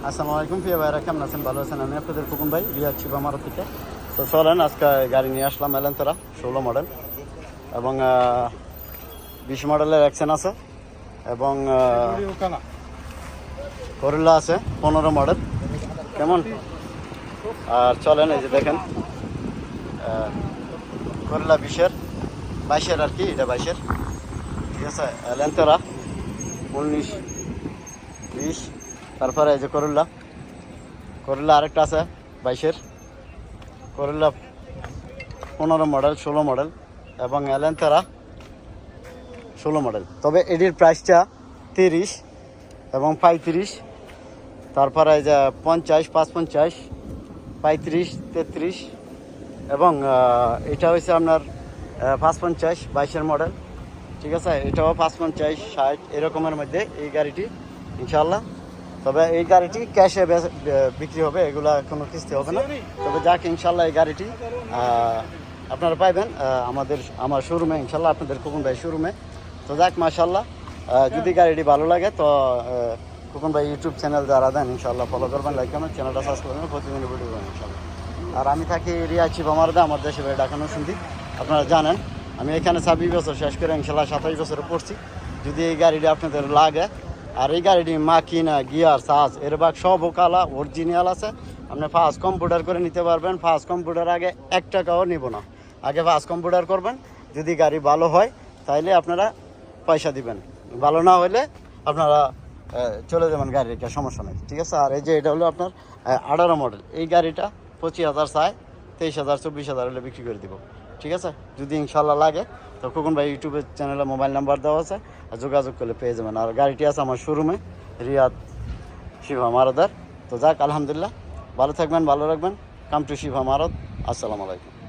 আসসালামু আলাইকুম প্রিয় ভাইরা, কেমন আছেন? ভালো আছেন? আমি আপনাদের খোকন ভাই, রিয়াদ শিবা মারুত থেকে। তো চলেন, আজকে গাড়ি নিয়ে আসলাম এলেন্তেরা 16 মডেল এবং 20 মডেলের অ্যাকশন আছে এবং করলা আছে 15 মডেল। কেমন? আর চলেন, এই যে দেখেন করলা 20-এর 22-এর আর কি, এটা 22-এর, ঠিক আছে। এলেন্তেরা 19, 20, তারপরে এই যে করলা আরেকটা আছে 22-এর, করলা 15 মডেল, 16 মডেল এবং এলেন্তেরা 16 মডেল। তবে এটির প্রাইসটা 30 এবং 35, তারপরে এই যে 50, 55, 35, 33 এবং এটা হচ্ছে আপনার 55, 22-এর মডেল, ঠিক আছে। এটাও 55, 60 এরকমের মধ্যে এই গাড়িটি ইনশাল্লাহ। তবে এই গাড়িটি ক্যাশে বিক্রি হবে, এগুলা কোনো কিস্তি হবে না। তবে যাক ইনশাল্লাহ এই গাড়িটি আপনারা পাইবেন আমার শোরুমে ইনশাল্লাহ, আপনাদের খোকন ভাই শোরুমে। তো যাক মাশাল্লাহ, যদি গাড়িটি ভালো লাগে তো খোকন ভাই ইউটিউব চ্যানেল যারা দেন ইনশাল্লাহ ফলো করবেন, লাইক করবেন, চ্যানেলটা সাবস্ক্রাইব করবেন, প্রতিদিন ভিডিও করবেন ইনশাল্লাহ। আর আমি থাকি রিয়াদ শিবা মারুতে, আমার দেশে বাড়ি ঢাকা নরসিংদী। আপনারা জানেন আমি এখানে 26 বছর শেষ করে ইনশাল্লাহ 27 বছরে পড়ছি। যদি এই গাড়িটি আপনাদের লাগে, আর এই গাড়িটি মাকিনা, গিয়ার, সাজ এরবাগ সব কালা অরিজিনাল আছে। আপনি ফার্স্ট কম্পিউটার করে নিতে পারবেন। ফার্স্ট কম্পিউটার আগে 1 টাকাও নিব না, আগে ফার্স্ট কম্পিউটার করবেন। যদি গাড়ি ভালো হয় তাইলে আপনারা পয়সা দিবেন, ভালো না হলে আপনারা চলে যাবেন, গাড়ির একটা সমস্যা নেই, ঠিক আছে। আর এই যে এটা হলো আপনার 18 মডেল, এই গাড়িটা 25,000 চাই, 23,000, 24,000 হলে বিক্রি করে দিব, ঠিক আছে। যদি ইনশাল্লাহ লাগে তো খোকন ভাই ইউটিউবের চ্যানেলে মোবাইল নাম্বার দেওয়া আছে, যোগাযোগ করলে পেয়ে যাবেন। আর গাড়িটি আছে আমার শোরুমে রিয়াদ শিবা মারুতের। তো যাক আলহামদুলিল্লাহ, ভালো থাকবেন, ভালো রাখবেন। Come to Shiva Marut. আসসালামু আলাইকুম।